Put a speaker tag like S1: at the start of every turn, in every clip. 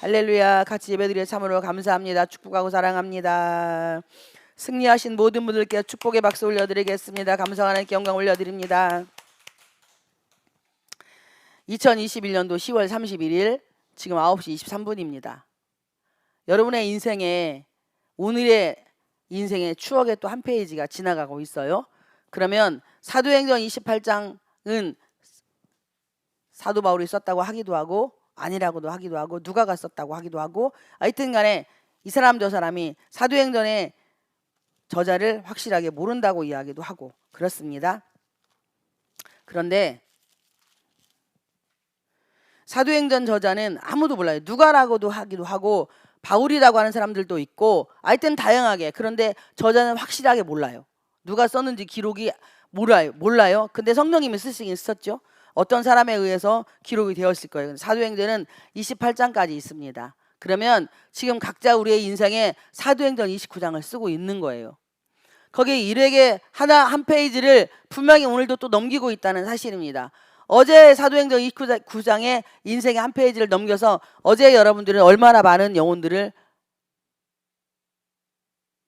S1: 할렐루야. 같이 예배드려 참으로 감사합니다. 축복하고 사랑합니다. 승리하신 모든 분들께 축복의 박수 올려드리겠습니다. 감사 하나님께 영광 올려드립니다. 2021년도 10월 31일 지금 9시 23분입니다. 여러분의 인생에 오늘의 인생의 추억의 또 한 페이지가 지나가고 있어요. 그러면 사도행전 28장은 사도 바울이 썼다고 하기도 하고 아니라고도 하기도 하고 누가가 썼다고 하기도 하고 하여튼 간에 이 사람 저 사람이 사도행전의 저자를 확실하게 모른다고 이야기도 하고 그렇습니다. 그런데 사도행전 저자는 아무도 몰라요. 누가라고도 하기도 하고 바울이라고 하는 사람들도 있고 하여튼 다양하게. 그런데 저자는 확실하게 몰라요. 누가 썼는지 기록이 몰라요. 근데 성령님이 쓰시긴 썼죠. 어떤 사람에 의해서 기록이 되었을 거예요. 사도행전은 28장까지 있습니다. 그러면 지금 각자 우리의 인생에 사도행전 29장을 쓰고 있는 거예요. 거기에 일에게 한 페이지를 분명히 오늘도 또 넘기고 있다는 사실입니다. 어제 사도행전 29장의 인생의 한 페이지를 넘겨서 어제 여러분들은 얼마나 많은 영혼들을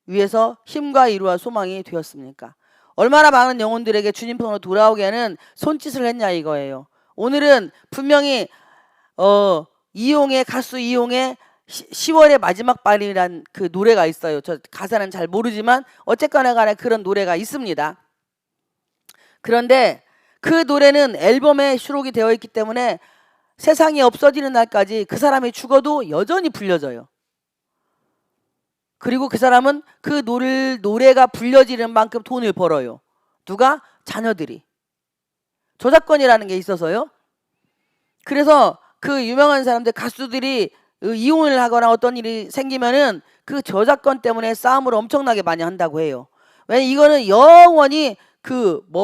S1: 위해서 힘과 이루와 소망이 되었습니까? 얼마나 많은 영혼들에게 주님 편으로 돌아오게 하는 손짓을 했냐 이거예요. 오늘은 분명히 가수 이용의 10월의 마지막 발이란 그 노래가 있어요. 저 가사는 잘 모르지만 어쨌거나 간에 그런 노래가 있습니다. 그런데 그 노래는 앨범에 수록이 되어 있기 때문에 세상이 없어지는 날까지 그 사람이 죽어도 여전히 불려져요. 그리고 그 사람은 그 노래가 불려지는 만큼 돈을 벌어요. 누가? 자녀들이. 저작권이라는 게 있어서요. 그래서 그 유명한 사람들 가수들이 이혼을 하거나 어떤 일이 생기면은 그 저작권 때문에 싸움을 엄청나게 많이 한다고 해요. 왜냐면 이거는 영원히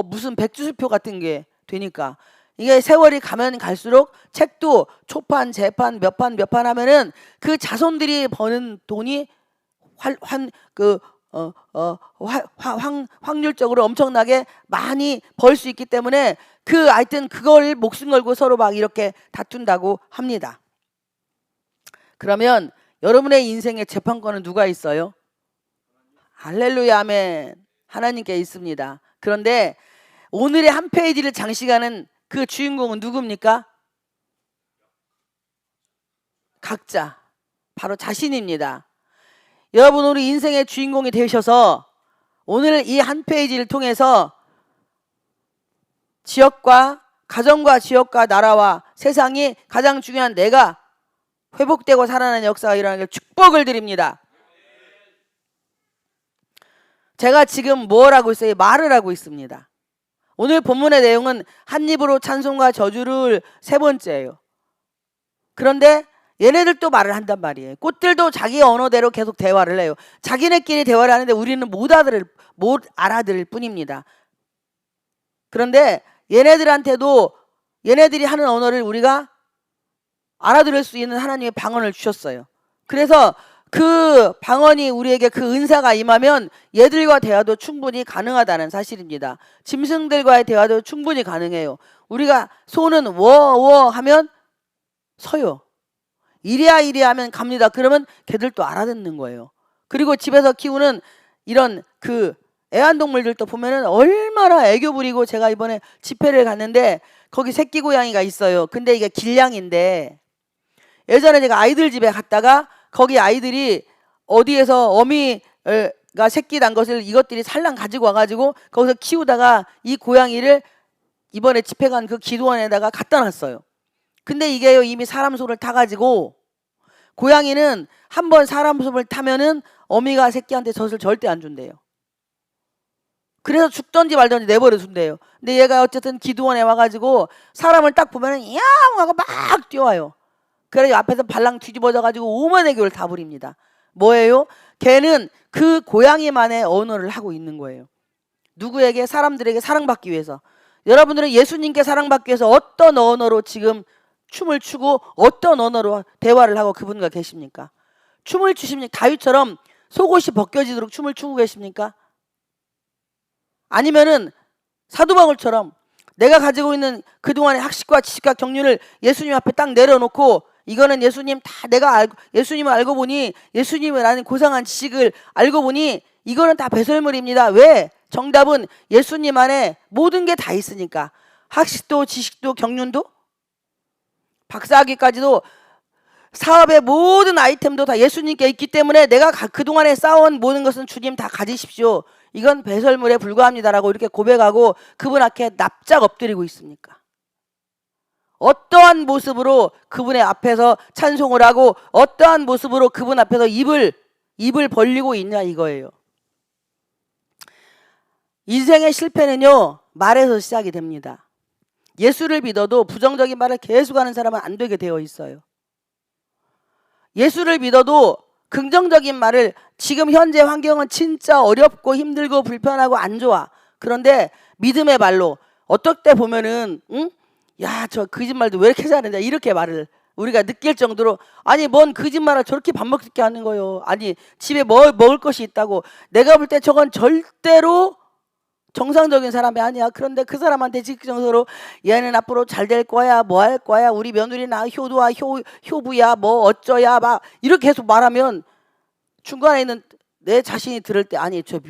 S1: 무슨 백주술표 같은 게 되니까. 이게 세월이 가면 갈수록 책도 초판, 재판, 몇 판 하면은 그 자손들이 버는 돈이 확률적으로 엄청나게 많이 벌 수 있기 때문에 하여튼 그걸 목숨 걸고 서로 막 이렇게 다툰다고 합니다. 그러면 여러분의 인생의 재판권은 누가 있어요? 할렐루야 아멘. 하나님께 있습니다. 그런데 오늘의 한 페이지를 장식하는 그 주인공은 누굽니까? 각자 바로 자신입니다. 여러분 우리 인생의 주인공이 되셔서 오늘 이 한 페이지를 통해서 지역과 가정과 지역과 나라와 세상이 가장 중요한 내가 회복되고 살아나는 역사가 일어나길 축복을 드립니다. 제가 지금 뭘 하고 있어요? 말을 하고 있습니다. 오늘 본문의 내용은 한 입으로 찬송과 저주를 세 번째예요. 그런데 얘네들도 말을 한단 말이에요. 꽃들도 자기 언어대로 계속 대화를 해요. 자기네끼리 대화를 하는데 우리는 못 알아들을 뿐입니다. 그런데 얘네들한테도 얘네들이 하는 언어를 우리가 알아들을 수 있는 하나님의 방언을 주셨어요. 그래서 그 방언이 우리에게 그 은사가 임하면 얘들과 대화도 충분히 가능하다는 사실입니다. 짐승들과의 대화도 충분히 가능해요. 우리가 소는 워워 하면 서요. 이리야 하면 갑니다. 그러면 걔들도 알아듣는 거예요. 그리고 집에서 키우는 이런 애완동물들도 보면은 얼마나 애교 부리고, 제가 이번에 집회를 갔는데 거기 새끼 고양이가 있어요. 근데 이게 길냥인데, 예전에 제가 아이들 집에 갔다가 거기 아이들이 어디에서 어미가 새끼 난 것을 이것들이 살랑 가지고 와가지고 거기서 키우다가 이 고양이를 이번에 집회 간 그 기도원에다가 갖다 놨어요. 근데 이게요, 이미 사람 손을 타가지고, 고양이는 한번 사람 손을 타면은 어미가 새끼한테 젖을 절대 안 준대요. 그래서 죽던지 말던지 내버려 둔대요. 근데 얘가 어쨌든 기도원에 와가지고 사람을 딱 보면은 야옹 하고 막 뛰어와요. 그래서 앞에서 발랑 뒤집어져가지고 오만 애교를 다 부립니다. 뭐예요? 걔는 그 고양이만의 언어를 하고 있는 거예요. 누구에게? 사람들에게 사랑받기 위해서. 여러분들은 예수님께 사랑받기 위해서 어떤 언어로 지금 춤을 추고 어떤 언어로 대화를 하고 그분과 계십니까? 춤을 추십니까? 다윗처럼 속옷이 벗겨지도록 춤을 추고 계십니까? 아니면은 사도 바울처럼 내가 가지고 있는 그동안의 학식과 지식과 경륜을 예수님 앞에 딱 내려놓고 이거는 예수님 다 내가 알고, 예수님을 알고 보니, 예수님을 아는 고상한 지식을 알고 보니 이거는 다 배설물입니다. 왜? 정답은 예수님 안에 모든 게 다 있으니까. 학식도 지식도 경륜도 박사학위까지도 사업의 모든 아이템도 다 예수님께 있기 때문에 내가 그동안에 쌓아온 모든 것은 주님 다 가지십시오. 이건 배설물에 불과합니다라고 이렇게 고백하고 그분 앞에 납작 엎드리고 있습니까? 어떠한 모습으로 그분의 앞에서 찬송을 하고 어떠한 모습으로 그분 앞에서 입을 벌리고 있냐 이거예요. 인생의 실패는요, 말에서 시작이 됩니다. 예수를 믿어도 부정적인 말을 계속하는 사람은 안 되게 되어 있어요. 예수를 믿어도 긍정적인 말을, 지금 현재 환경은 진짜 어렵고 힘들고 불편하고 안 좋아. 그런데 믿음의 말로 어떨 때 보면은 야, 저 거짓말도 왜 이렇게 잘하냐 이렇게 말을 우리가 느낄 정도로, 아니 뭔 거짓말을 저렇게 밥 먹게 하는 거요. 아니 집에 뭐 먹을 것이 있다고. 내가 볼 때 저건 절대로 정상적인 사람이 아니야. 그런데 그 사람한테 직접적으로 얘는 앞으로 잘 될 거야, 뭐 할 거야, 우리 며느리 나 효도야, 효부야, 뭐 어쩌야, 막 이렇게 계속 말하면 중간에 있는 내 자신이 들을 때, 아니 저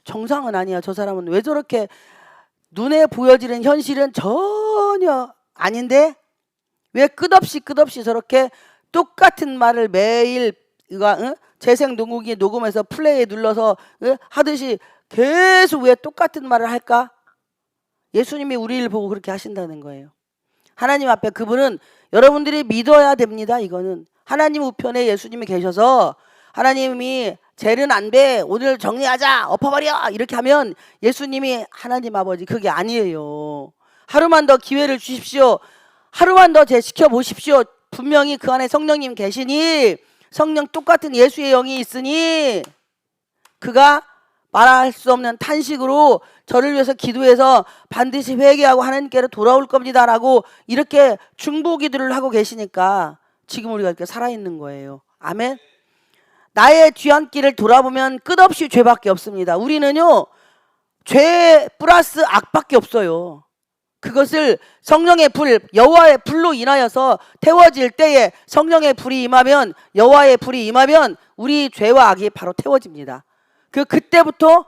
S1: 정상은 아니야. 저 사람은 왜 저렇게, 눈에 보여지는 현실은 전혀 아닌데 왜 끝없이 저렇게 똑같은 말을 매일 재생 녹음기 녹음해서 플레이 눌러서 하듯이 계속 왜 똑같은 말을 할까? 예수님이 우리를 보고 그렇게 하신다는 거예요. 하나님 앞에 그분은 여러분들이 믿어야 됩니다. 이거는 하나님 우편에 예수님이 계셔서 하나님이 쟤는 안 돼, 오늘 정리하자, 엎어버려 이렇게 하면 예수님이 하나님 아버지 그게 아니에요. 하루만 더 기회를 주십시오. 하루만 더 제시켜 보십시오. 분명히 그 안에 성령님 계시니, 성령 똑같은 예수의 영이 있으니 그가 말할 수 없는 탄식으로 저를 위해서 기도해서 반드시 회개하고 하나님께로 돌아올 겁니다라고 이렇게 중보기도를 하고 계시니까 지금 우리가 이렇게 살아있는 거예요. 아멘. 나의 뒤안길을 돌아보면 끝없이 죄밖에 없습니다. 우리는요, 죄 플러스 악밖에 없어요. 그것을 성령의 불, 여호와의 불로 인하여서 태워질 때에 성령의 불이 임하면, 여호와의 불이 임하면 우리 죄와 악이 바로 태워집니다. 그때부터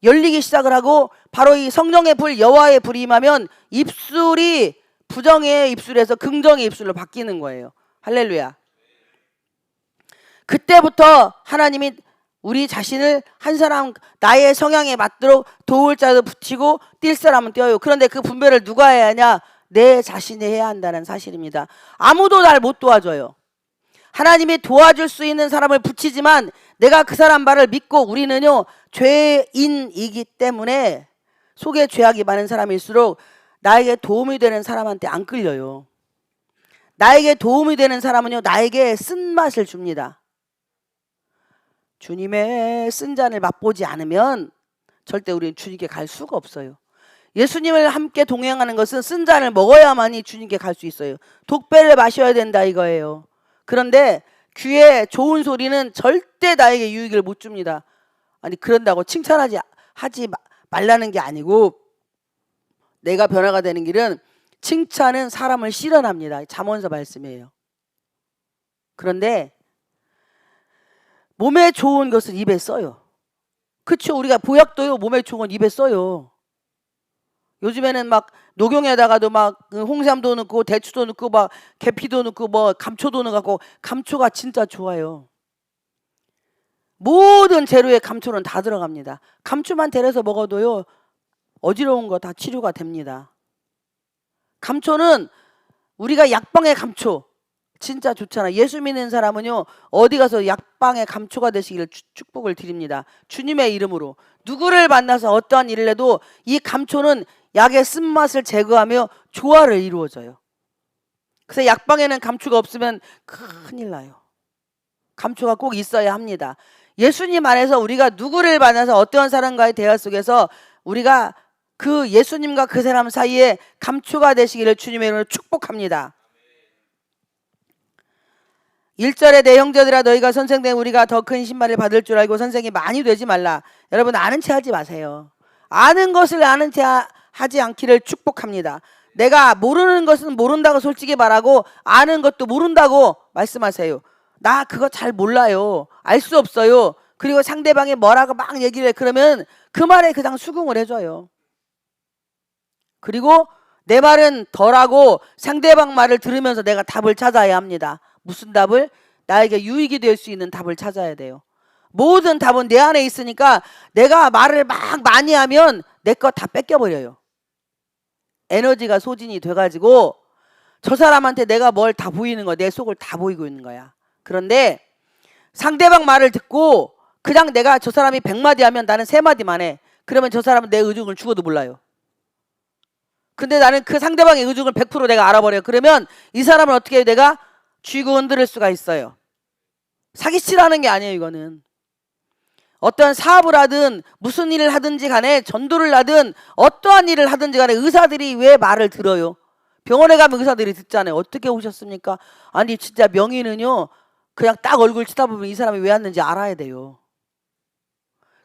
S1: 열리기 시작을 하고 바로 이 성령의 불, 여호와의 불이 임하면 입술이 부정의 입술에서 긍정의 입술로 바뀌는 거예요. 할렐루야. 그때부터 하나님이 우리 자신을 한 사람 나의 성향에 맞도록 도울 자도 붙이고 뛸 사람은 뛰어요. 그런데 그 분별을 누가 해야 하냐? 내 자신이 해야 한다는 사실입니다. 아무도 날 못 도와줘요. 하나님이 도와줄 수 있는 사람을 붙이지만 내가 그 사람 말을 믿고, 우리는요 죄인이기 때문에 속에 죄악이 많은 사람일수록 나에게 도움이 되는 사람한테 안 끌려요. 나에게 도움이 되는 사람은요 나에게 쓴맛을 줍니다. 주님의 쓴 잔을 맛보지 않으면 절대 우리는 주님께 갈 수가 없어요. 예수님을 함께 동행하는 것은 쓴 잔을 먹어야만이 주님께 갈 수 있어요. 독배를 마셔야 된다 이거예요. 그런데 귀에 좋은 소리는 절대 나에게 유익을 못 줍니다. 아니 그런다고 하지 말라는 게 아니고, 내가 변화가 되는 길은 칭찬은 사람을 실현합니다. 잠언서 말씀이에요. 그런데 몸에 좋은 것을 입에 써요. 그렇죠. 우리가 보약도요 몸에 좋은 건 입에 써요. 요즘에는 막 녹용에다가도 막 홍삼도 넣고 대추도 넣고 막 계피도 넣고 뭐 감초도 넣고, 감초가 진짜 좋아요. 모든 재료에 감초는 다 들어갑니다. 감초만 데려서 먹어도요 어지러운 거 다 치료가 됩니다. 감초는 우리가 약방의 감초 진짜 좋잖아. 예수 믿는 사람은요 어디 가서 약방의 감초가 되시기를 축복을 드립니다. 주님의 이름으로 누구를 만나서 어떠한 일을 해도 이 감초는 약의 쓴맛을 제거하며 조화를 이루어져요. 그래서 약방에는 감초가 없으면 큰일 나요. 감초가 꼭 있어야 합니다. 예수님 안에서 우리가 누구를 만나서 어떠한 사람과의 대화 속에서 우리가 그 예수님과 그 사람 사이에 감초가 되시기를 주님의 이름으로 축복합니다. 1절에 내 형제들아 너희가 선생된 우리가 더 큰 신발을 받을 줄 알고 선생이 많이 되지 말라. 여러분 아는 체 하지 마세요. 아는 것을 아는 체 하지 않기를 축복합니다. 내가 모르는 것은 모른다고 솔직히 말하고 아는 것도 모른다고 말씀하세요. 나 그거 잘 몰라요. 알 수 없어요. 그리고 상대방이 뭐라고 막 얘기를 해. 그러면 그 말에 그냥 수긍을 해줘요. 그리고 내 말은 덜하고 상대방 말을 들으면서 내가 답을 찾아야 합니다. 무슨 답을? 나에게 유익이 될 수 있는 답을 찾아야 돼요. 모든 답은 내 안에 있으니까 내가 말을 막 많이 하면 내 거 다 뺏겨버려요. 에너지가 소진이 돼가지고 저 사람한테 내가 뭘 다 보이는 거야. 내 속을 다 보이고 있는 거야. 그런데 상대방 말을 듣고 그냥 내가 저 사람이 100마디 하면 나는 3마디만 해. 그러면 저 사람은 내 의중을 죽어도 몰라요. 근데 나는 그 상대방의 의중을 100% 내가 알아버려요. 그러면 이 사람을 어떻게 해요? 내가 쥐고 흔들 수가 있어요. 사기치라는 게 아니에요. 이거는 어떤 사업을 하든 무슨 일을 하든지 간에 전도를 하든 어떠한 일을 하든지 간에 의사들이 왜 말을 들어요? 병원에 가면 의사들이 듣잖아요. 어떻게 오셨습니까? 아니 진짜 명의는요 그냥 딱 얼굴 쳐다보면 이 사람이 왜 왔는지 알아야 돼요.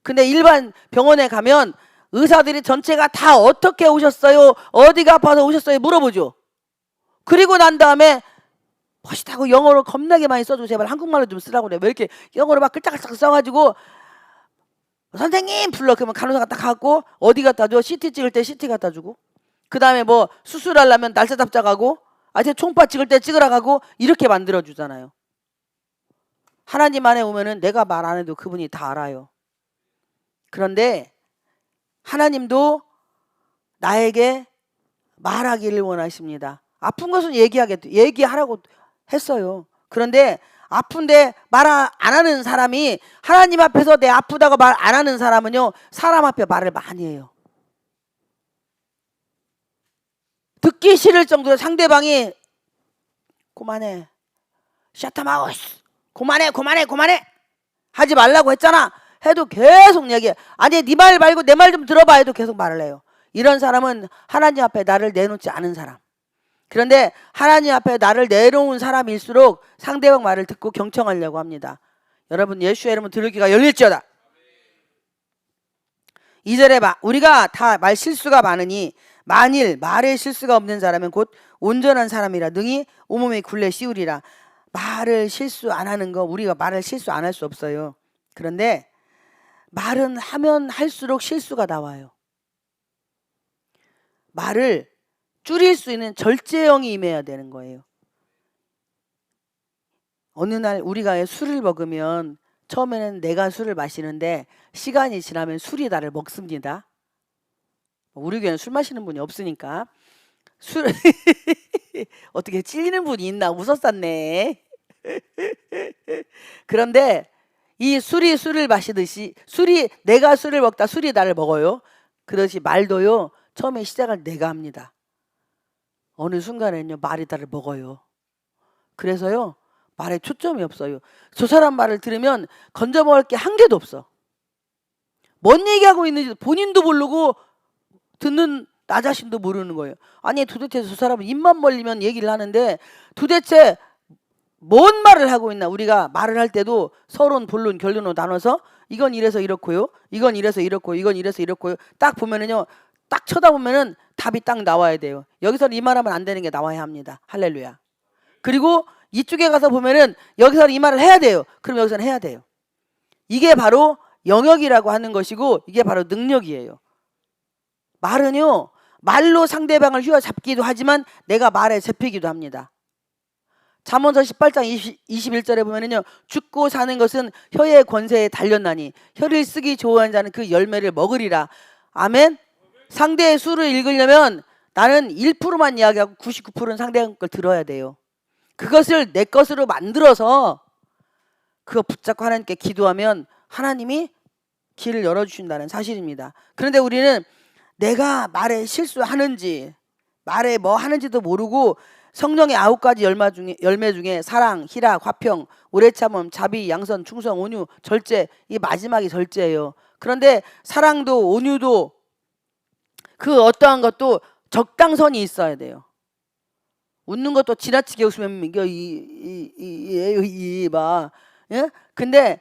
S1: 근데 일반 병원에 가면 의사들이 전체가 다 어떻게 오셨어요? 어디가 아파서 오셨어요? 물어보죠. 그리고 난 다음에 멋있다고 영어로 겁나게 많이 써주고 제발 한국말로 좀 쓰라고 그래. 왜 이렇게 영어로 막 끌짝끌짝 써가지고 선생님 불러. 그러면 간호사가 딱 갖고 어디 갖다 줘? CT 찍을 때 CT 갖다 주고 그 다음에 뭐 수술하려면 날짜 잡자 가고 아직 총파 찍을 때 찍으라 가고 이렇게 만들어 주잖아요. 하나님 안에 오면은 내가 말 안 해도 그분이 다 알아요. 그런데 하나님도 나에게 말하기를 원하십니다. 아픈 것은 얘기하라고 했어요. 그런데 아픈데 말 안 하는 사람이 하나님 앞에서 내 아프다고 말 안 하는 사람은요 사람 앞에 말을 많이 해요. 듣기 싫을 정도로 상대방이 그만해 샤타마우스 그만해 하지 말라고 했잖아 해도 계속 얘기해. 아니 네 말 말고 내 말 좀 들어봐 해도 계속 말을 해요. 이런 사람은 하나님 앞에 나를 내놓지 않은 사람. 그런데 하나님 앞에 나를 내놓은 사람일수록 상대방 말을 듣고 경청하려고 합니다. 여러분 예수의 이름으로 들을 귀가 열릴지어다. 2절에 우리가 다 말 실수가 많으니 만일 말에 실수가 없는 사람은 곧 온전한 사람이라 능히 온몸에 굴레 씌우리라. 말을 실수 안 하는 거 우리가 말을 실수 안 할 수 없어요. 그런데 말은 하면 할수록 실수가 나와요. 말을 줄일 수 있는 절제형이 임해야 되는 거예요. 어느 날 우리가 술을 먹으면 처음에는 내가 술을 마시는데 시간이 지나면 술이 나를 먹습니다. 우리 교회는 술 마시는 분이 없으니까 술 어떻게 찔리는 분이 있나 웃었었네. 그런데 이 술이 술을 마시듯이 내가 술을 먹다 술이 나를 먹어요. 그렇지 말도요 처음에 시작을 내가 합니다. 어느 순간에는요 말이 나를 먹어요. 그래서요 말에 초점이 없어요. 저 사람 말을 들으면 건져 먹을 게 한 개도 없어. 뭔 얘기하고 있는지 본인도 모르고 듣는 나 자신도 모르는 거예요. 아니 도대체 저 사람은 입만 벌리면 얘기를 하는데 도대체 뭔 말을 하고 있나. 우리가 말을 할 때도 서론 본론 결론으로 나눠서 이건 이래서 이렇고요 이건 이래서 이렇고 이건 이래서 이렇고요 딱 보면은요 딱 쳐다보면은 답이 딱 나와야 돼요. 여기서는 이 말하면 안 되는 게 나와야 합니다. 할렐루야. 그리고 이쪽에 가서 보면은 여기서는 이 말을 해야 돼요. 그럼 여기서는 해야 돼요. 이게 바로 영역이라고 하는 것이고 이게 바로 능력이에요. 말은요 말로 상대방을 휘어잡기도 하지만 내가 말에 잡히기도 합니다. 잠언서 18장 21절에 보면은요 죽고 사는 것은 혀의 권세에 달렸나니 혀를 쓰기 좋아하는 자는 그 열매를 먹으리라. 아멘. 상대의 수를 읽으려면 나는 1%만 이야기하고 99%는 상대방 걸 들어야 돼요. 그것을 내 것으로 만들어서 그거 붙잡고 하나님께 기도하면 하나님이 길을 열어주신다는 사실입니다. 그런데 우리는 내가 말에 실수하는지 말에 뭐 하는지도 모르고 성령의 9가지 열매 중에 사랑, 희락, 화평, 오래 참음, 자비, 양선, 충성, 온유, 절제 이 마지막이 절제예요. 그런데 사랑도 온유도 그 어떠한 것도 적당선이 있어야 돼요. 웃는 것도 지나치게 웃으면 이거 예? 근데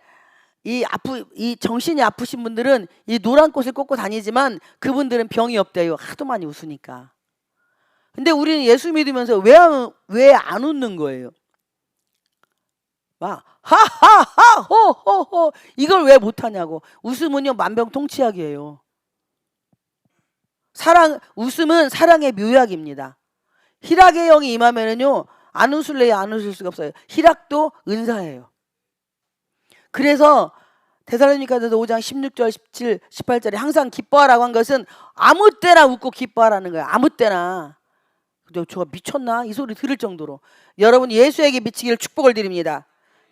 S1: 이 정신이 아프신 분들은 이 노란 꽃을 꽂고 다니지만 그분들은 병이 없대요. 하도 많이 웃으니까. 근데 우리는 예수 믿으면서 왜 안 웃는 거예요? 막 하하하 호호호 이걸 왜 못하냐고. 웃음은요 만병통치약이에요. 웃음은 사랑의 묘약입니다. 희락의 영이 임하면은요 안 웃을래요? 안 웃을 수가 없어요. 희락도 은사예요. 그래서 데살로니가서 5장 16절 17, 18절에 항상 기뻐하라고 한 것은 아무 때나 웃고 기뻐하라는 거예요. 아무 때나. 저가 미쳤나? 이 소리 들을 정도로. 여러분 예수에게 미치기를 축복을 드립니다.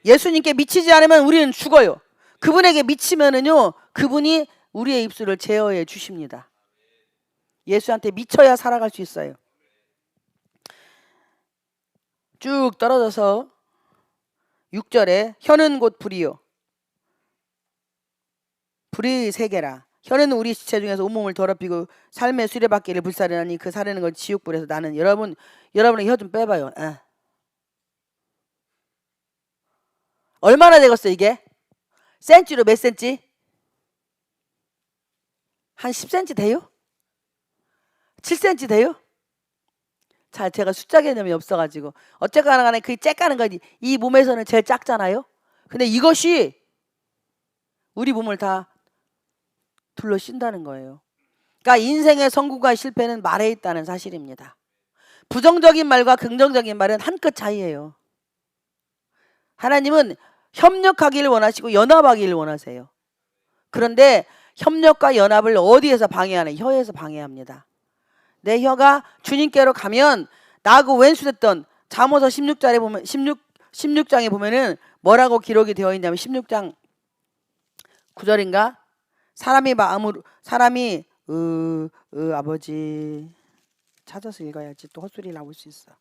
S1: 예수님께 미치지 않으면 우리는 죽어요. 그분에게 미치면은요 그분이 우리의 입술을 제어해 주십니다. 예수한테 미쳐야 살아갈 수 있어요. 쭉 떨어져서 6절에 혀는 곧 불이요 불의 세계라. 혀는 우리 지체 중에서 온몸을 더럽히고 삶의 수레바퀴를 불사르나니 그 사르는 걸 지옥불에서 나는. 여러분의 혀 좀 빼봐요. 얼마나 되겠어 이게? 센치로 몇 센치? 한 10cm 돼요? 7cm 돼요? 자, 제가 숫자 개념이 없어가지고 어쨌거나 간에 그 째까는 건 이 몸에서는 제일 작잖아요. 근데 이것이 우리 몸을 다 둘러쉰다는 거예요. 그러니까 인생의 성공과 실패는 말에 있다는 사실입니다. 부정적인 말과 긍정적인 말은 한 끗 차이예요. 하나님은 협력하기를 원하시고 연합하기를 원하세요. 그런데 협력과 연합을 어디에서 방해하냐? 혀에서 방해합니다. 내 혀가 주님께로 가면 나하고 왼수됐던 잠언서 16장에 보면 16장에 보면은 뭐라고 기록이 되어 있냐면 16장 9절인가? 사람이 아버지 찾아서 읽어야지 또 헛소리 나올 수 있어.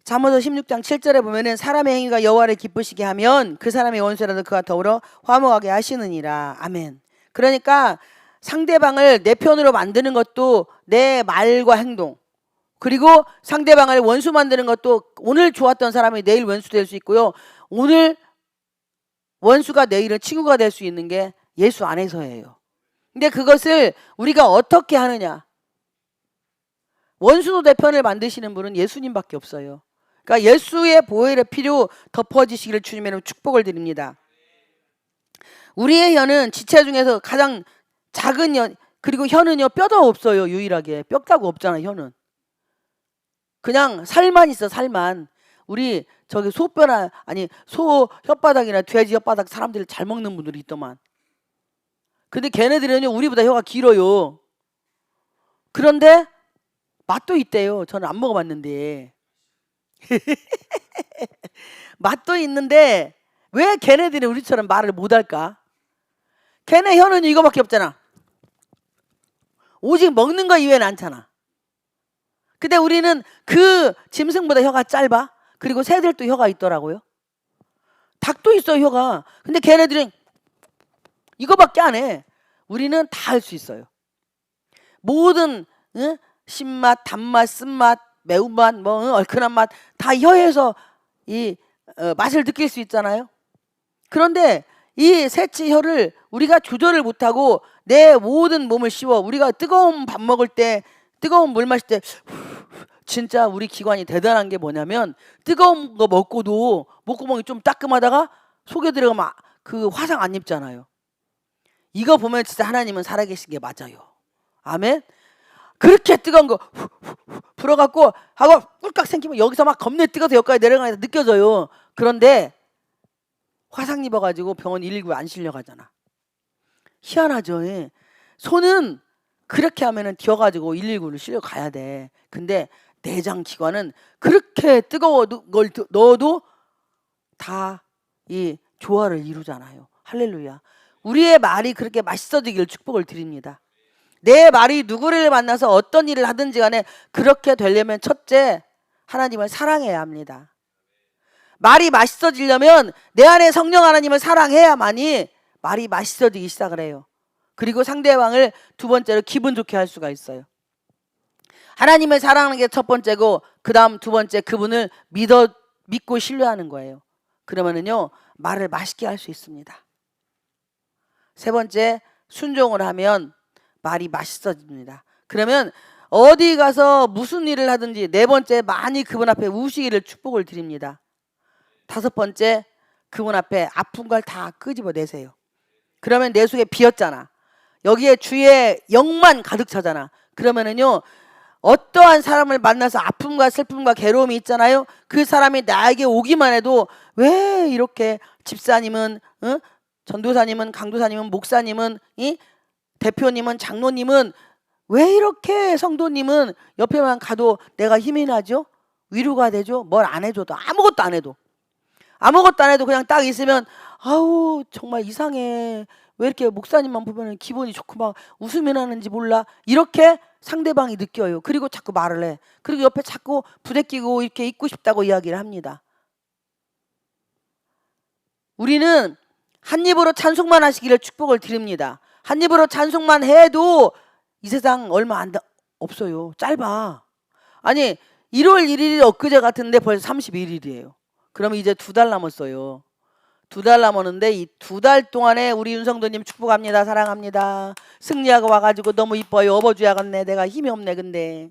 S1: 잠언서 16장 7절에 보면은 사람의 행위가 여호와를 기쁘시게 하면 그 사람의 원수라도 그와 더불어 화목하게 하시느니라. 아멘. 그러니까 상대방을 내 편으로 만드는 것도 내 말과 행동, 그리고 상대방을 원수 만드는 것도 오늘 좋았던 사람이 내일 원수 될 수 있고요. 오늘 원수가 내일은 친구가 될 수 있는 게 예수 안에서예요. 근데 그것을 우리가 어떻게 하느냐? 원수도 내 편을 만드시는 분은 예수님밖에 없어요. 그러니까 예수의 보혈의 피로 덮어지시기를 주님의 축복을 드립니다. 우리의 혀는 지체 중에서 가장 작은 혀, 그리고 혀는요 뼈도 없어요. 유일하게 뼈다구 없잖아. 혀는 그냥 살만 있어. 살만. 우리 저기 소뼈나 아니 소 혓바닥이나 돼지 혓바닥 사람들 잘 먹는 분들이 있더만. 근데 걔네들은요 우리보다 혀가 길어요. 그런데 맛도 있대요. 저는 안 먹어봤는데. 맛도 있는데 왜 걔네들이 우리처럼 말을 못할까? 걔네 혀는 이거밖에 없잖아. 오직 먹는 거 이외에는 않잖아. 근데 우리는 그 짐승보다 혀가 짧아. 그리고 새들도 혀가 있더라고요. 닭도 있어 혀가. 근데 걔네들은 이거밖에 안 해. 우리는 다 할 수 있어요. 모든 신맛, 단맛, 쓴맛, 매운맛, 얼큰한 맛 다 혀에서 이 맛을 느낄 수 있잖아요. 그런데 이 새치 혀를 우리가 조절을 못하고 내 모든 몸을 씌워. 우리가 뜨거운 밥 먹을 때, 뜨거운 물 마실 때 진짜 우리 기관이 대단한 게 뭐냐면 뜨거운 거 먹고도 목구멍이 좀 따끔하다가 속에 들어가면 그 화상 안 입잖아요. 이거 보면 진짜 하나님은 살아계신 게 맞아요. 아멘. 그렇게 뜨거운 거 불어갖고 하고 꿀깍 생기면 여기서 막 겁내 뜨거워서 여기까지 내려가는 게 느껴져요. 그런데 화상 입어가지고 병원 119에 안 실려가잖아. 희한하죠. 예. 손은 그렇게 하면은 튀어가지고 119를 실려가야 돼. 근데 내장 기관은 그렇게 뜨거운 걸 넣어도 다 이 조화를 이루잖아요. 할렐루야. 우리의 말이 그렇게 맛있어지기를 축복을 드립니다. 내 말이 누구를 만나서 어떤 일을 하든지 간에 그렇게 되려면 첫째 하나님을 사랑해야 합니다. 말이 맛있어지려면 내 안에 성령 하나님을 사랑해야만이 말이 맛있어지기 시작을 해요. 그리고 상대방을 두 번째로 기분 좋게 할 수가 있어요. 하나님을 사랑하는 게 첫 번째고 그 다음 두 번째 그분을 믿고 신뢰하는 거예요. 그러면은요 말을 맛있게 할 수 있습니다. 세 번째, 순종을 하면 말이 맛있어집니다. 그러면 어디 가서 무슨 일을 하든지, 네 번째, 많이 그분 앞에 우시기를 축복을 드립니다. 다섯 번째, 그분 앞에 아픈 걸 다 끄집어내세요. 그러면 내 속에 비었잖아. 여기에 주의 영만 가득 차잖아. 그러면은요, 어떠한 사람을 만나서 아픔과 슬픔과 괴로움이 있잖아요. 그 사람이 나에게 오기만 해도 왜 이렇게 집사님은, 전도사님은, 강도사님은, 목사님은, 대표님은, 장로님은 왜 이렇게 성도님은 옆에만 가도 내가 힘이 나죠? 위로가 되죠? 뭘 안 해줘도, 아무것도 안 해도 그냥 딱 있으면 아우 정말 이상해. 왜 이렇게 목사님만 보면 기분이 좋고 막 웃음이 나는지 몰라. 이렇게 상대방이 느껴요. 그리고 자꾸 말을 해. 그리고 옆에 자꾸 부대끼고 이렇게 있고 싶다고 이야기를 합니다. 우리는 한 입으로 찬송만 하시기를 축복을 드립니다. 한 입으로 찬송만 해도 이 세상 얼마 없어요. 짧아. 아니 1월 1일이 엊그제 같은데 벌써 31일이에요. 그러면 이제 2달 남았어요. 2달 남았는데 이 2달 동안에 우리 윤성도님 축복합니다. 사랑합니다. 승리하고 와가지고 너무 이뻐요. 업어줘야겠네. 내가 힘이 없네. 근데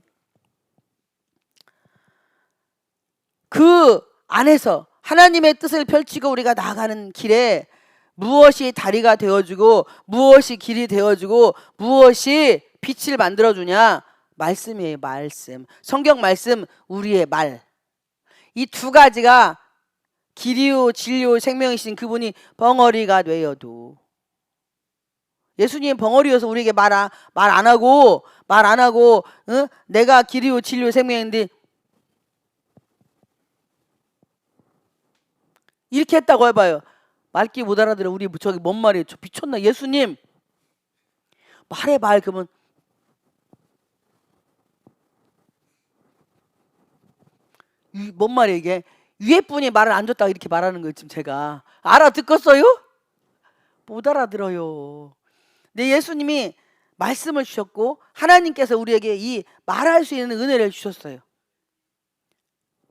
S1: 그 안에서 하나님의 뜻을 펼치고 우리가 나아가는 길에 무엇이 다리가 되어주고 무엇이 길이 되어주고 무엇이 빛을 만들어주냐? 말씀이에요. 말씀. 성경 말씀, 우리의 말. 이 두 가지가 길이요 진리요 생명이신 그분이 벙어리가 되어도, 예수님 벙어리여서 우리에게 말 안 하고 내가 길이요 진리요 생명인데 이렇게 했다고 해봐요. 말귀 못 알아들어. 우리 저기 뭔 말이에요? 저 미쳤나? 예수님 말해 말. 그러면 뭔 말이에요 이게? 위에 분이 말을 안 줬다고 이렇게 말하는 거예요. 지금 제가 알아듣겠어요? 못 알아들어요. 네, 예수님이 말씀을 주셨고 하나님께서 우리에게 이 말할 수 있는 은혜를 주셨어요.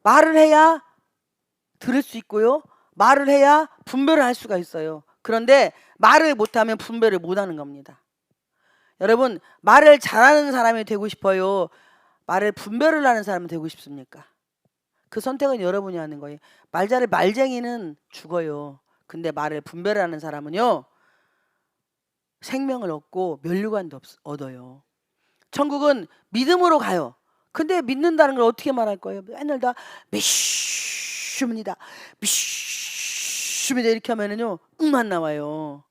S1: 말을 해야 들을 수 있고요. 말을 해야 분별을 할 수가 있어요. 그런데 말을 못하면 분별을 못하는 겁니다. 여러분, 말을 잘하는 사람이 되고 싶어요? 말을 분별을 하는 사람이 되고 싶습니까? 그 선택은 여러분이 하는 거예요. 말쟁이는 죽어요. 근데 말을 분별하는 사람은요, 생명을 얻고 면류관도 얻어요. 천국은 믿음으로 가요. 근데 믿는다는 걸 어떻게 말할 거예요? 맨날 다 믿습니다. 믿습니다. 이렇게 하면은요, 응만 나와요.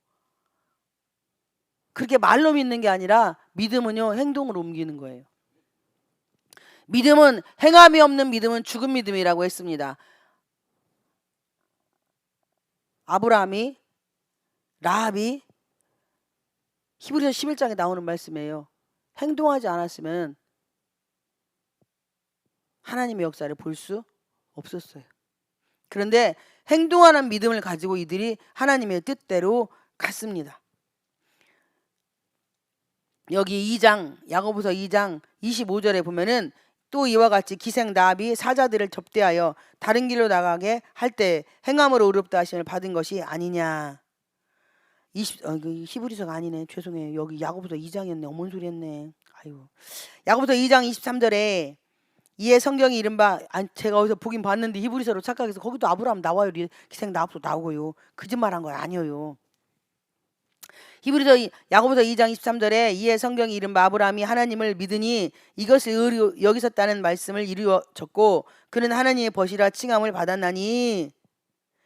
S1: 그렇게 말로 믿는 게 아니라 믿음은요, 행동으로 옮기는 거예요. 믿음은 행함이 없는 믿음은 죽은 믿음이라고 했습니다. 아브라함이, 라합이 히브리서 11장에 나오는 말씀이에요. 행동하지 않았으면 하나님의 역사를 볼 수 없었어요. 그런데 행동하는 믿음을 가지고 이들이 하나님의 뜻대로 갔습니다. 여기 2장, 야고보서 2장 25절에 보면은 또 이와 같이 기생 라합이 사자들을 접대하여 다른 길로 나가게 할 때 행함으로 의롭다 하심을 받은 것이 아니냐. 히브리서가 아니네. 죄송해요. 여기 야고보서 2장이었네. 어머니 소리 했네. 아이고. 야고보서 2장 23절에 이에 성경이 이른바, 제가 어디서 보긴 봤는데 히브리서로 착각해서 거기도 아브라함 나와요. 기생 라합도 나오고요. 거짓말한 거 아니에요. 야고보서 2장 23절에 이에 성경이 이른바 아브라함이 하나님을 믿으니 이것을 의로 여기셨다는 말씀을 이루어졌고 그는 하나님의 벗이라 칭함을 받았나니.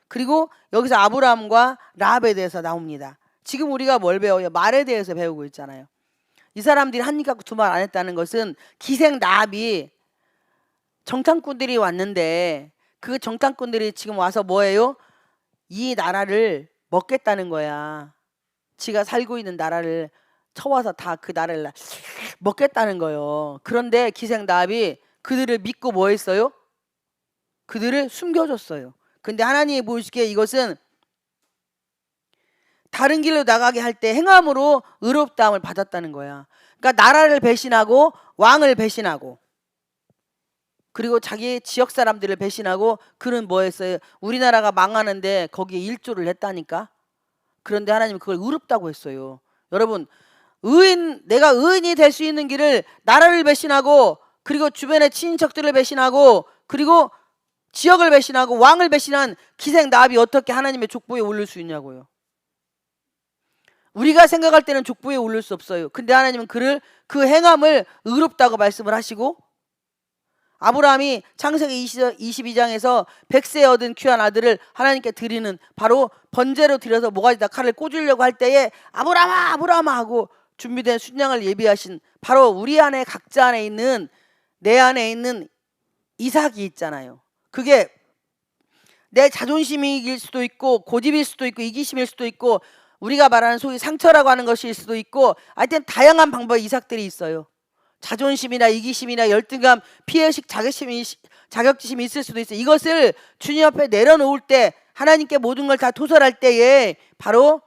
S1: 그리고 여기서 아브라함과 라합에 대해서 나옵니다. 지금 우리가 뭘 배워요? 말에 대해서 배우고 있잖아요. 이 사람들이 한 입 갖고 두 말 안 했다는 것은 기생 라합이 정탐꾼들이 왔는데 그 정탐꾼들이 지금 와서 뭐예요? 이 나라를 먹겠다는 거야. 지가 살고 있는 나라를 쳐와서 다 그 나라를 먹겠다는 거예요. 그런데 기생 라합이 그들을 믿고 뭐 했어요? 그들을 숨겨줬어요. 근데 하나님이 보시기에 이것은 다른 길로 나가게 할 때 행함으로 의롭다함을 받았다는 거야. 그러니까 나라를 배신하고 왕을 배신하고 그리고 자기 지역 사람들을 배신하고 그는 뭐 했어요? 우리나라가 망하는데 거기에 일조를 했다니까. 그런데 하나님은 그걸 의롭다고 했어요. 여러분, 내가 의인이 될 수 있는 길을 나라를 배신하고 그리고 주변의 친인척들을 배신하고 그리고 지역을 배신하고 왕을 배신한 기생 나합이 어떻게 하나님의 족보에 오를 수 있냐고요. 우리가 생각할 때는 족보에 오를 수 없어요. 근데 하나님은 그 행함을 의롭다고 말씀을 하시고, 아브라함이 창세기 22장에서 100세에 얻은 귀한 아들을 하나님께 드리는 바로 번제로 드려서 모가지에다 칼을 꽂으려고 할 때에 아브라함아 아브라함아 하고 준비된 순양을 예비하신 바로 우리 안에 각자 안에 있는 내 안에 있는 이삭이 있잖아요. 그게 내 자존심일 수도 있고 고집일 수도 있고 이기심일 수도 있고 우리가 말하는 소위 상처라고 하는 것일 수도 있고 하여튼 다양한 방법의 이삭들이 있어요. 자존심이나 이기심이나 열등감, 피해의식, 자격지심이 있을 수도 있어요. 이것을 주님 앞에 내려놓을 때 하나님께 모든 걸 다 토설할 때에 바로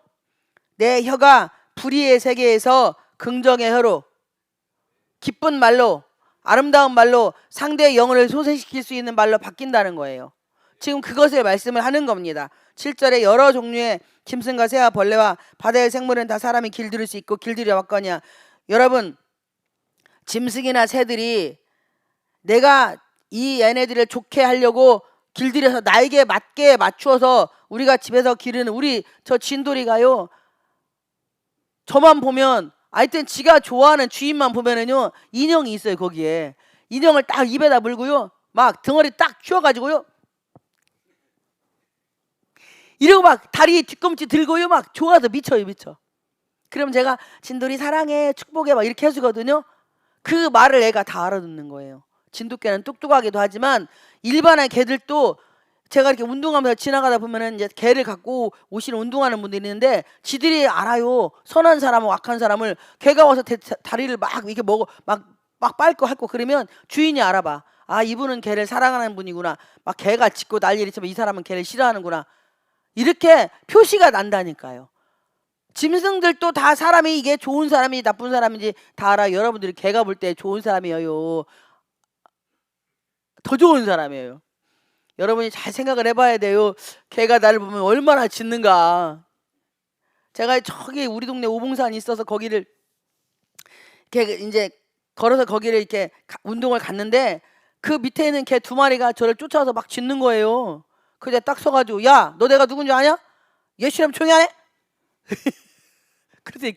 S1: 내 혀가 불의의 세계에서 긍정의 혀로 기쁜 말로 아름다운 말로 상대의 영혼을 소생시킬 수 있는 말로 바뀐다는 거예요. 지금 그것을 말씀을 하는 겁니다. 7절에 여러 종류의 짐승과 새와 벌레와 바다의 생물은 다 사람이 길들일 수 있고 길들여 왔거냐. 여러분, 짐승이나 새들이 내가 이 얘네들을 좋게 하려고 길들여서 나에게 맞게 맞추어서 우리가 집에서 기르는 우리 저 진돌이가요, 저만 보면 하여튼 지가 좋아하는 주인만 보면은요 인형이 있어요. 거기에 인형을 딱 입에다 물고요 막 덩어리 딱 휘어가지고요 이러고 막 다리 뒤꿈치 들고요 막 좋아서 미쳐요. 그럼 제가 진돌이 사랑해 축복해 막 이렇게 해주거든요. 그 말을 애가 다 알아듣는 거예요. 진돗개는 똑똑하기도 하지만 일반의 개들도 제가 이렇게 운동하면서 지나가다 보면은 이제 개를 갖고 오시는 운동하는 분들이 있는데 지들이 알아요. 선한 사람하고 악한 사람을. 개가 와서 다리를 막 이렇게 먹어 막 밟고 핥고 그러면 주인이 알아봐. 아, 이분은 개를 사랑하는 분이구나. 막 개가 짖고 난리를 치면 이 사람은 개를 싫어하는구나. 이렇게 표시가 난다니까요. 짐승들도 다 사람이 이게 좋은 사람인지 나쁜 사람인지 다 알아. 여러분들이 개가 볼 때 좋은 사람이에요, 더 좋은 사람이에요? 여러분이 잘 생각을 해봐야 돼요. 개가 나를 보면 얼마나 짖는가. 제가 저기 우리 동네 오봉산이 있어서 거기를 이렇게 이제 걸어서 거기를 이렇게 운동을 갔는데 그 밑에 있는 개 2마리가 저를 쫓아와서 막 짖는 거예요. 그래서 딱 서가지고 야, 너 내가 누군지 아냐? 예수님 조용히 하네? 그래서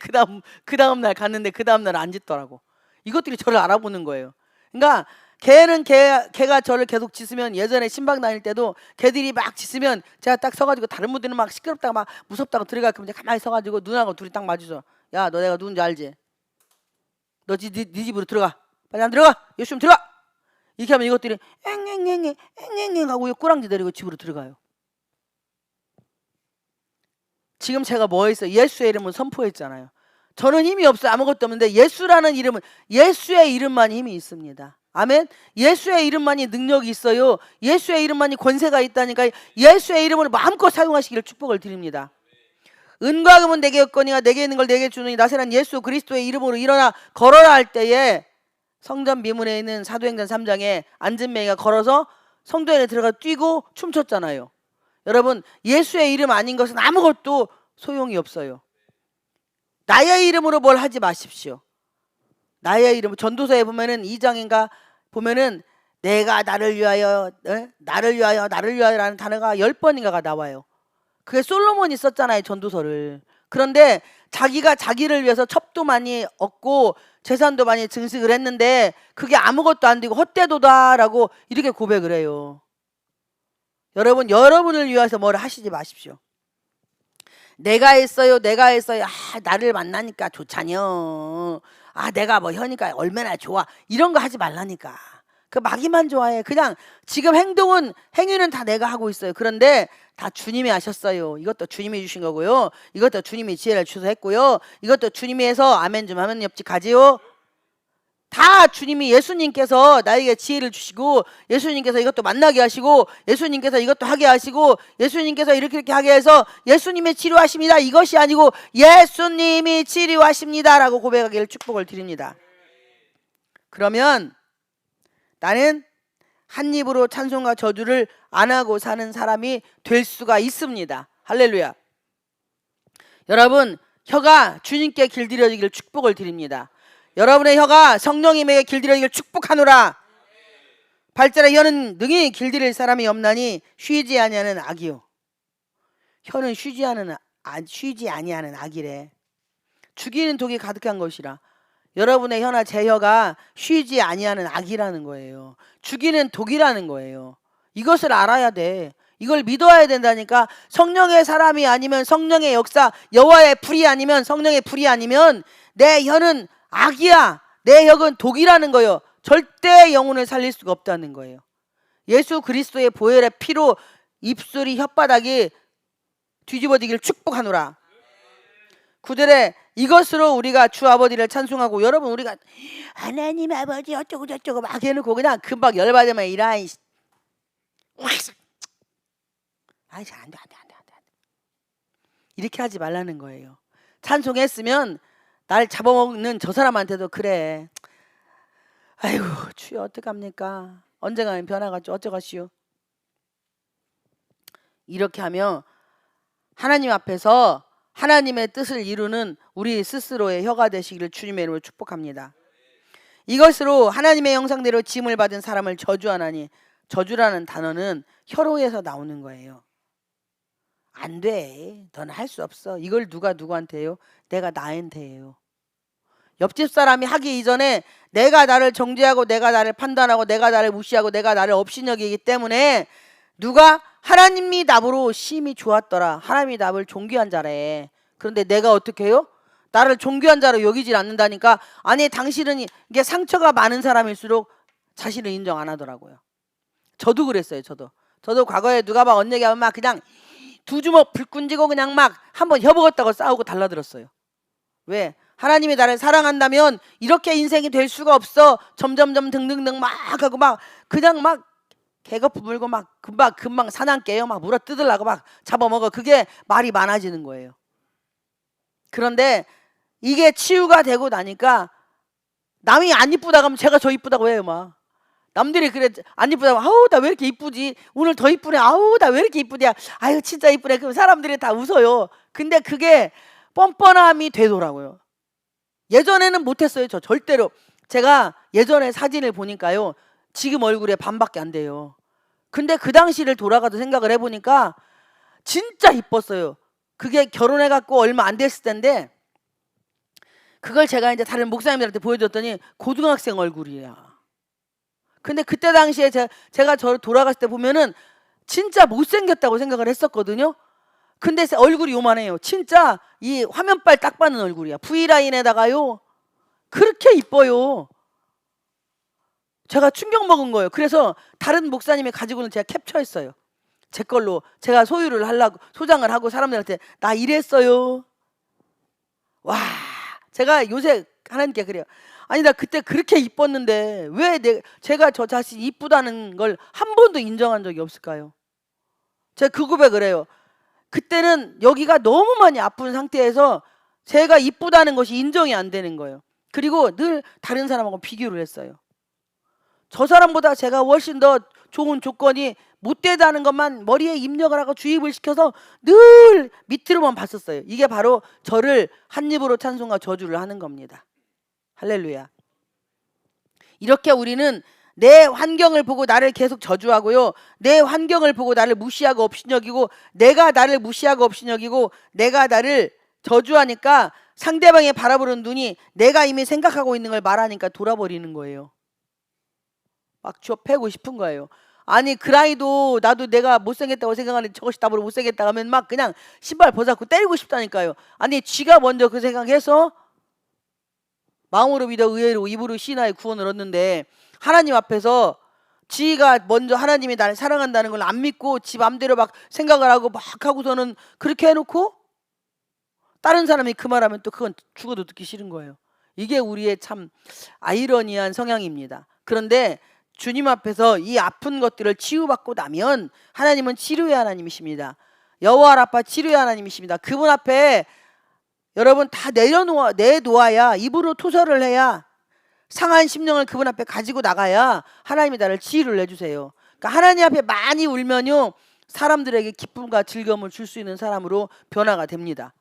S1: 그 다음 날 갔는데 그 다음 날 안 짖더라고. 이것들이 저를 알아보는 거예요. 그러니까 개가 저를 계속 짖으면 예전에 신방 다닐 때도 개들이 막 짖으면 제가 딱 서가지고 다른 분들은 막 시끄럽다고 막 무섭다고 들어가 그러면 가만히 서가지고 눈하고 둘이 딱 마주쳐. 야, 너 내가 누군지 알지? 너 네 집으로 들어가. 빨리 안 들어가. 예수님 들어가. 이렇게 하면 이것들이 앵앵앵앵 하고 꼬랑지 내리고 집으로 들어가요. 지금 제가 뭐 했어요? 예수의 이름을 선포했잖아요. 저는 힘이 없어요. 아무것도 없는데 예수라는 이름은 예수의 이름만 힘이 있습니다. 아멘. 예수의 이름만이 능력이 있어요. 예수의 이름만이 권세가 있다니까 예수의 이름을 마음껏 사용하시기를 축복을 드립니다. 은과 금은 내게 없거니와 내게 있는 걸 내게 주느니 나세란 예수 그리스도의 이름으로 일어나 걸어라 할 때에 성전 미문에 있는 사도행전 3장에 안진뱅이가 걸어서 성전에 들어가 뛰고 춤췄잖아요. 여러분, 예수의 이름 아닌 것은 아무것도 소용이 없어요. 나의 이름으로 뭘 하지 마십시오. 나의 이름, 전도서에 보면은 2장인가 보면은 내가 나를 위하여 나를 위하여 라는 단어가 10번인가가 나와요. 그게 솔로몬이 썼잖아요, 전도서를. 그런데 자기가 자기를 위해서 첩도 많이 얻고 재산도 많이 증식을 했는데 그게 아무것도 안 되고 헛되도다라고 이렇게 고백을 해요. 여러분을 위해서 뭘 하시지 마십시오. 내가 했어요. 아, 나를 만나니까 좋잖여. 아, 내가 뭐 혀니까 얼마나 좋아. 이런 거 하지 말라니까. 그 마귀만 좋아해. 그냥 지금 행위는 다 내가 하고 있어요. 그런데 다 주님이 하셨어요. 이것도 주님이 주신 거고요. 이것도 주님이 지혜를 주셔서 했고요. 이것도 주님이 해서 아멘 좀 하면 옆집 가지요. 다 주님이 예수님께서 나에게 지혜를 주시고 예수님께서 이것도 만나게 하시고 예수님께서 이것도 하게 하시고 예수님께서 이렇게 하게 해서 예수님이 치료하십니다. 이것이 아니고 예수님이 치료하십니다라고 고백하기를 축복을 드립니다. 그러면 나는 한 입으로 찬송과 저주를 안 하고 사는 사람이 될 수가 있습니다. 할렐루야. 여러분, 혀가 주님께 길들여지기를 축복을 드립니다. 여러분의 혀가 성령님에게 길들여지기를 축복하노라. 발자라 혀는 능히 길들일 사람이 없나니 쉬지 아니하는 악이요. 혀는 쉬지 아니하는 악이래. 죽이는 독이 가득한 것이라. 여러분의 혀나 제 혀가 쉬지 아니하는 악이라는 거예요. 죽이는 독이라는 거예요. 이것을 알아야 돼. 이걸 믿어야 된다니까. 성령의 사람이 아니면 성령의 역사, 여호와의 불이 아니면, 성령의 불이 아니면 내 혀는 악이야. 내 혀는 독이라는 거예요. 절대 영혼을 살릴 수가 없다는 거예요. 예수 그리스도의 보혈의 피로 입술이 혓바닥이 뒤집어지기를 축복하노라. 9절에 이것으로 우리가 주 아버지를 찬송하고, 여러분 우리가 하나님 아버지 어쩌고 저쩌고 막 해놓고 그냥 금방 열받으면 이라이 아이씨 안돼 이렇게 하지 말라는 거예요. 찬송했으면 날 잡아먹는 저 사람한테도 그래. 아이고 주여 어떡합니까? 언젠가는 변화가죠. 어쩌가시오. 이렇게 하며 하나님 앞에서 하나님의 뜻을 이루는 우리 스스로의 혀가 되시기를 주님의 이름으로 축복합니다. 이것으로 하나님의 형상대로 지음을 받은 사람을 저주하나니, 저주라는 단어는 혀로에서 나오는 거예요. 안 돼. 너는 할 수 없어. 이걸 누가 누구한테 해요? 내가 나한테 해요. 옆집 사람이 하기 이전에 내가 나를 정죄하고 내가 나를 판단하고 내가 나를 무시하고 내가 나를 업신여기기 때문에 누가 하나님이 나보고 심히 좋았더라. 하나님이 나를 존귀한 자래. 그런데 내가 어떻게 해요? 나를 존귀한 자로 여기질 않는다니까. 아니 당신은 이게 상처가 많은 사람일수록 자신을 인정 안 하더라고요. 저도 그랬어요. 저도 과거에 누가 막 언얘기하면 막 그냥 두 주먹 불끈 쥐고 그냥 막 한번 혀먹었다고 싸우고 달라들었어요. 왜? 하나님이 나를 사랑한다면 이렇게 인생이 될 수가 없어. 점점점 등등등 막 하고 막 그냥 막 개거품 물고 막 금방 사냥 깨요. 막 물어 뜯으려고 막 잡아먹어. 그게 말이 많아지는 거예요. 그런데 이게 치유가 되고 나니까 남이 안 이쁘다고 하면 제가 저 이쁘다고 해요. 막 남들이 그래 안 이쁘다고, 아우 나 왜 이렇게 이쁘지? 오늘 더 이쁘네. 아우 나 왜 이렇게 이쁘냐? 아유 진짜 이쁘네. 그럼 사람들이 다 웃어요. 근데 그게 뻔뻔함이 되더라고요. 예전에는 못했어요. 저 절대로. 제가 예전에 사진을 보니까요, 지금 얼굴에 반밖에 안 돼요. 근데 그 당시를 돌아가서 생각을 해보니까 진짜 이뻤어요. 그게 결혼해갖고 얼마 안 됐을 텐데, 그걸 제가 이제 다른 목사님들한테 보여줬더니 고등학생 얼굴이야. 근데 그때 당시에 제가 저를 돌아갔을 때 보면은 진짜 못생겼다고 생각을 했었거든요. 근데 얼굴이 요만해요. 진짜 이 화면빨 딱 받는 얼굴이야. V라인에다가요. 그렇게 이뻐요. 제가 충격 먹은 거예요. 그래서 다른 목사님이 가지고는 제가 캡처했어요. 제 걸로 제가 소유를 하려고 소장을 하고 사람들한테 나 이랬어요. 와, 제가 요새 하나님께 그래요. 아니 나 그때 그렇게 이뻤는데 왜 제가 저 자신이 이쁘다는 걸 한 번도 인정한 적이 없을까요? 제가 그 고백을 해요. 그때는 여기가 너무 많이 아픈 상태에서 제가 이쁘다는 것이 인정이 안 되는 거예요. 그리고 늘 다른 사람하고 비교를 했어요. 저 사람보다 제가 훨씬 더 좋은 조건이 못 되다는 것만 머리에 입력을 하고 주입을 시켜서 늘 밑으로만 봤었어요. 이게 바로 저를 한 입으로 찬송과 저주를 하는 겁니다. 할렐루야. 이렇게 우리는 내 환경을 보고 나를 계속 저주하고요, 내 환경을 보고 나를 무시하고 업신여기고, 내가 나를 무시하고 업신여기고 내가 나를 저주하니까 상대방이 바라보는 눈이 내가 이미 생각하고 있는 걸 말하니까 돌아버리는 거예요. 막 쥐어 패고 싶은 거예요. 아니 그라이도 나도 내가 못생겼다고 생각하는데 저것이 나보다 못생겼다 하면 막 그냥 신발 벗어갖고 때리고 싶다니까요. 아니 쥐가 먼저 그 생각해서 마음으로 믿어 의외로 입으로 시인하여 구원을 얻는데, 하나님 앞에서 지가 먼저 하나님이 나를 사랑한다는 걸 안 믿고 지 맘대로 막 생각을 하고 막 하고서는 그렇게 해놓고 다른 사람이 그 말하면 또 그건 죽어도 듣기 싫은 거예요. 이게 우리의 참 아이러니한 성향입니다. 그런데 주님 앞에서 이 아픈 것들을 치유받고 나면 하나님은 치료의 하나님이십니다. 여호와 라파 치료의 하나님이십니다. 그분 앞에 여러분 다 내놓아야, 입으로 투서를 해야 상한 심령을 그분 앞에 가지고 나가야 하나님이 나를 지휘를 내주세요. 그러니까 하나님 앞에 많이 울면요, 사람들에게 기쁨과 즐거움을 줄 수 있는 사람으로 변화가 됩니다.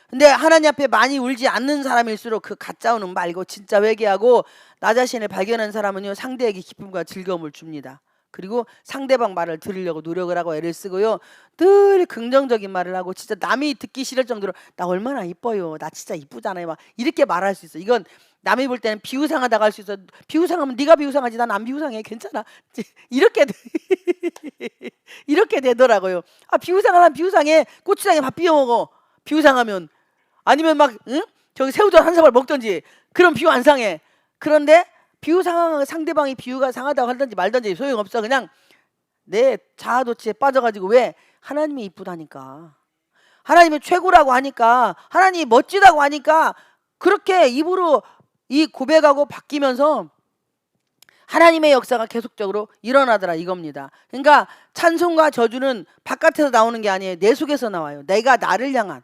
S1: 근데 하나님 앞에 많이 울지 않는 사람일수록 그 가짜 우는 말고 진짜 회개하고 나 자신을 발견한 사람은요, 상대에게 기쁨과 즐거움을 줍니다. 그리고 상대방 말을 들으려고 노력을 하고 애를 쓰고요, 늘 긍정적인 말을 하고 진짜 남이 듣기 싫을 정도로 나 얼마나 이뻐요, 나 진짜 이쁘잖아요, 막 이렇게 말할 수 있어. 이건 남이 볼 때는 비우상하다고 할 수 있어. 비우상하면 네가 비우상하지 난 안 비우상해, 괜찮아. 이렇게 이렇게 되더라고요. 아, 비우상하면 비우상해. 고추장에 밥 비워 먹어. 비우상하면. 아니면 막 저기 새우젓 한 사발 먹던지, 그럼 비유 안 상해. 그런데 비유 상황, 상대방이 비유가 상하다고 하든지 말든지 소용없어. 그냥 내 자아도취에 빠져가지고. 왜? 하나님이 이쁘다니까, 하나님이 최고라고 하니까, 하나님이 멋지다고 하니까 그렇게 입으로 이 고백하고 바뀌면서 하나님의 역사가 계속적으로 일어나더라 이겁니다. 그러니까 찬송과 저주는 바깥에서 나오는 게 아니에요. 내 속에서 나와요. 내가 나를 향한.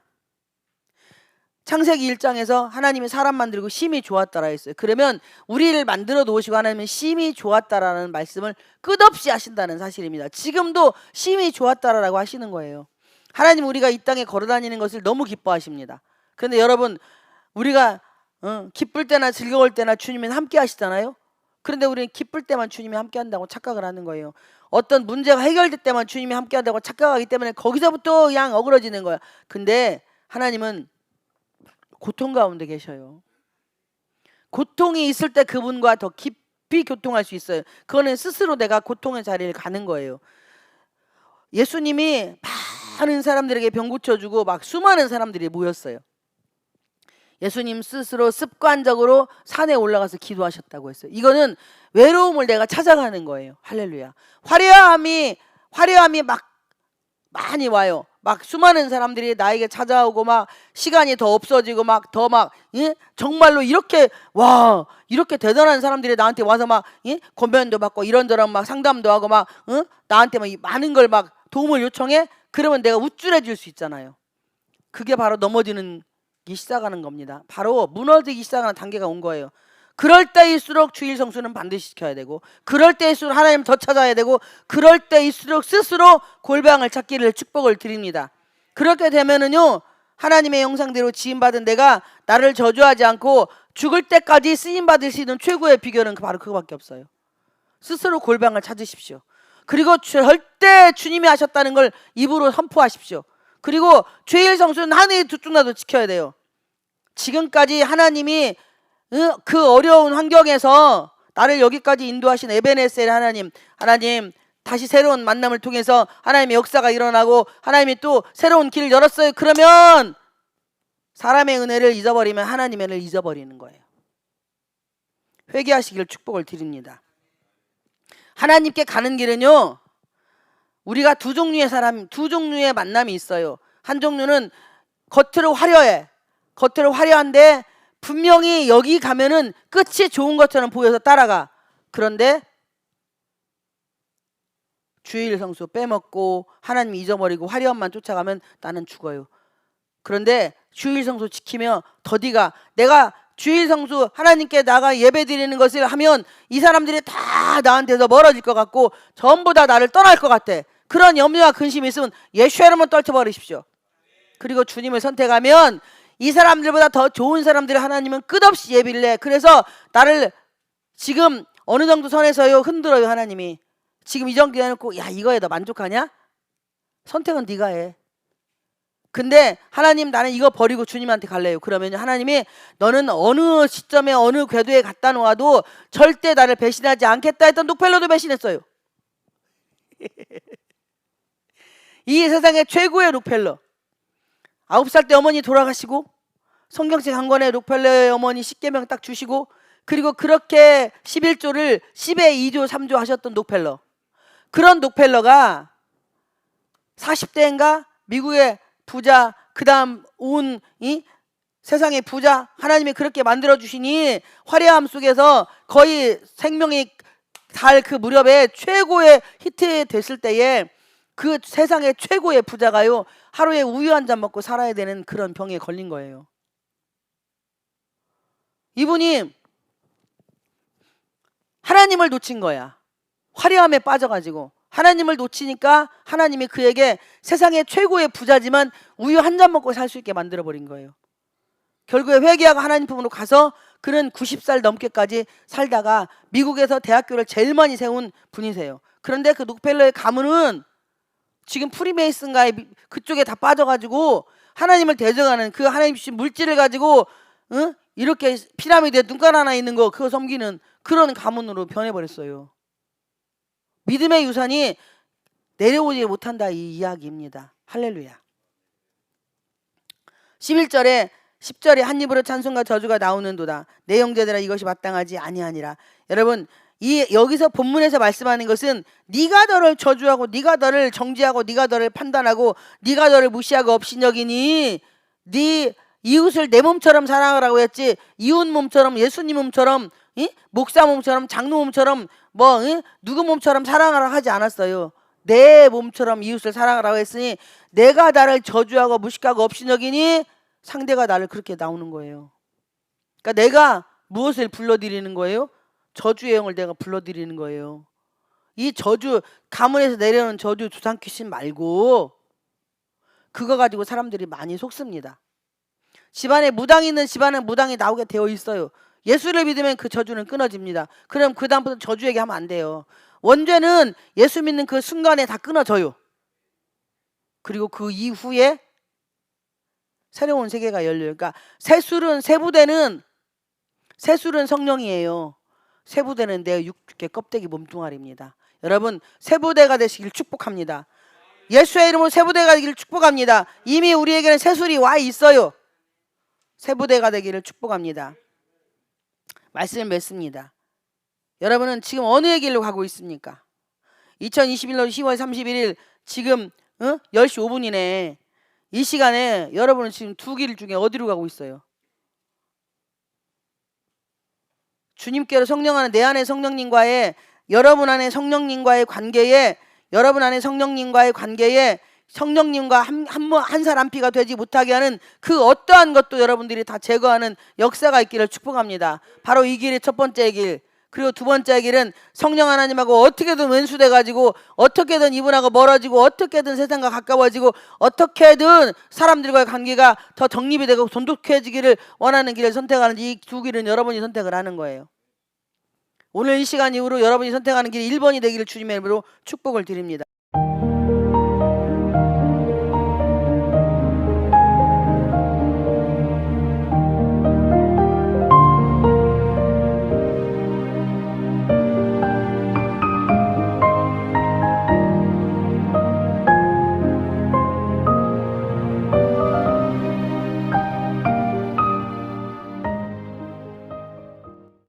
S1: 창세기 1장에서 하나님이 사람 만들고 심히 좋았다라 했어요. 그러면 우리를 만들어 놓으시고 하나님은 심히 좋았다라는 말씀을 끝없이 하신다는 사실입니다. 지금도 심히 좋았다라고 하시는 거예요. 하나님 우리가 이 땅에 걸어다니는 것을 너무 기뻐하십니다. 그런데 여러분, 우리가 기쁠 때나 즐거울 때나 주님은 함께 하시잖아요. 그런데 우리는 기쁠 때만 주님이 함께 한다고 착각을 하는 거예요. 어떤 문제가 해결될 때만 주님이 함께 한다고 착각하기 때문에 거기서부터 그냥 어그러지는 거야. 근데 하나님은 고통 가운데 계셔요. 고통이 있을 때 그분과 더 깊이 교통할 수 있어요. 그거는 스스로 내가 고통의 자리를 가는 거예요. 예수님이 많은 사람들에게 병 고쳐주고 막 수많은 사람들이 모였어요. 예수님 스스로 습관적으로 산에 올라가서 기도하셨다고 했어요. 이거는 외로움을 내가 찾아가는 거예요. 할렐루야. 화려함이 막 많이 와요. 막 수많은 사람들이 나에게 찾아오고 막 시간이 더 없어지고 막 더 막 정말로 이렇게 이렇게 대단한 사람들이 나한테 와서 막 권면도 받고 이런저런 막 상담도 하고 막 나한테 막 많은 걸 막 도움을 요청해. 그러면 내가 우쭐해질 수 있잖아요. 그게 바로 넘어지는 기 시작하는 겁니다. 바로 무너지기 시작하는 단계가 온 거예요. 그럴 때일수록 주일 성수는 반드시 지켜야 되고, 그럴 때일수록 하나님 더 찾아야 되고, 그럴 때일수록 스스로 골방을 찾기를 축복을 드립니다. 그렇게 되면은요, 하나님의 형상대로 지음받은 내가 나를 저주하지 않고 죽을 때까지 쓰임받을 수 있는 최고의 비결은 바로 그거밖에 없어요. 스스로 골방을 찾으십시오. 그리고 절대 주님이 하셨다는 걸 입으로 선포하십시오. 그리고 죄일 성수는 하늘이 두 쪽 나도 지켜야 돼요. 지금까지 하나님이 그 어려운 환경에서 나를 여기까지 인도하신 에베네셀 하나님 다시 새로운 만남을 통해서 하나님의 역사가 일어나고 하나님이 또 새로운 길을 열었어요. 그러면 사람의 은혜를 잊어버리면 하나님의 은혜를 잊어버리는 거예요. 회개하시기를 축복을 드립니다. 하나님께 가는 길은요, 우리가 두 종류의 만남이 있어요. 한 종류는 겉으로 화려한데 분명히 여기 가면은 끝이 좋은 것처럼 보여서 따라가. 그런데 주일 성수 빼먹고 하나님 잊어버리고 화려함만 쫓아가면 나는 죽어요. 그런데 주일 성수 지키며 더디가 내가 주일 성수 하나님께 나가 예배 드리는 것을 하면 이 사람들이 다 나한테서 멀어질 것 같고 전부 다 나를 떠날 것 같아. 그런 염려와 근심이 있으면 예수의 이름으로 떨쳐버리십시오. 그리고 주님을 선택하면 이 사람들보다 더 좋은 사람들을 하나님은 끝없이 예비를 해. 그래서 나를 지금 어느 정도 선에서요 흔들어요. 하나님이 지금 이 정도 해놓고 야 이거에 너 만족하냐? 선택은 네가 해. 근데 하나님 나는 이거 버리고 주님한테 갈래요. 그러면 하나님이 너는 어느 시점에 어느 궤도에 갖다 놓아도 절대 나를 배신하지 않겠다 했던 록펠러도 배신했어요. 이 세상의 최고의 록펠러. 9살 때 어머니 돌아가시고 성경책 한 권에 록펠러의 어머니 10계명 딱 주시고 그리고 그렇게 11조를 10에 2조 3조 하셨던 록펠러. 그런 록펠러가 40대인가 미국의 부자 그 다음 온 이 세상의 부자 하나님이 그렇게 만들어주시니 화려함 속에서 거의 생명이 달 그 무렵에 최고의 히트 됐을 때에 그 세상의 최고의 부자가요 하루에 우유 한 잔 먹고 살아야 되는 그런 병에 걸린 거예요. 이분이 하나님을 놓친 거야. 화려함에 빠져가지고 하나님을 놓치니까 하나님이 그에게 세상의 최고의 부자지만 우유 한 잔 먹고 살 수 있게 만들어버린 거예요. 결국에 회개하고 하나님 품으로 가서 그는 90살 넘게까지 살다가 미국에서 대학교를 제일 많이 세운 분이세요. 그런데 그 록펠러의 가문은 지금 프리메이슨가의 그쪽에 다 빠져가지고 하나님을 대적하는 그 하나님 주신 물질을 가지고 이렇게 피라미드에 눈깔 하나 있는 거 그거 섬기는 그런 가문으로 변해버렸어요. 믿음의 유산이 내려오지 못한다 이 이야기입니다. 할렐루야. 11절에 10절에 한 입으로 찬송과 저주가 나오는도다. 내 형제들아 이것이 마땅하지 아니하니라. 여러분 여기서 본문에서 말씀하는 것은 네가 너를 저주하고 네가 너를 정죄하고 네가 너를 판단하고 네가 너를 무시하고 업신여기니 네 이웃을 내 몸처럼 사랑하라고 했지 이웃 몸처럼 예수님 몸처럼 목사 몸처럼 장로 몸처럼 누구 몸처럼 사랑하라고 하지 않았어요. 내 몸처럼 이웃을 사랑하라고 했으니 내가 나를 저주하고 무식하고 업신여기니 상대가 나를 그렇게 나오는 거예요. 그러니까 내가 무엇을 불러드리는 거예요? 저주의 영을 내가 불러드리는 거예요. 이 저주 가문에서 내려오는 저주 두상 귀신 말고 그거 가지고 사람들이 많이 속습니다. 집안에 무당이 있는 집안은 무당이 나오게 되어 있어요. 예수를 믿으면 그 저주는 끊어집니다. 그럼 그 다음부터 저주 얘기하면 안 돼요. 원죄는 예수 믿는 그 순간에 다 끊어져요. 그리고 그 이후에 새로운 세계가 열려요. 그러니까 세부대는 성령이에요. 세부대는 내 육계 껍데기 몸뚱아리입니다. 여러분 세부대가 되시길 축복합니다. 예수의 이름으로 세부대가 되기를 축복합니다. 이미 우리에게는 세술이 와 있어요. 세부대가 되기를 축복합니다. 말씀을 맺습니다. 여러분은 지금 어느 길로 가고 있습니까? 2021년 10월 31일 지금 10시 5분이네. 이 시간에 여러분은 지금 두 길 중에 어디로 가고 있어요? 주님께로 성령하는 내 안에 성령님과의 여러분 안에 성령님과의 관계에 성령님과 한 살 한 피가 되지 못하게 하는 그 어떠한 것도 여러분들이 다 제거하는 역사가 있기를 축복합니다. 바로 이 길이 첫 번째 길. 그리고 두 번째 길은 성령 하나님하고 어떻게든 왼수돼가지고 어떻게든 이분하고 멀어지고 어떻게든 세상과 가까워지고 어떻게든 사람들과의 관계가 더 정립이 되고 돈독해지기를 원하는 길을 선택하는 이 두 길은 여러분이 선택을 하는 거예요. 오늘 이 시간 이후로 여러분이 선택하는 길이 1번이 되기를 주님의 이름으로 축복을 드립니다.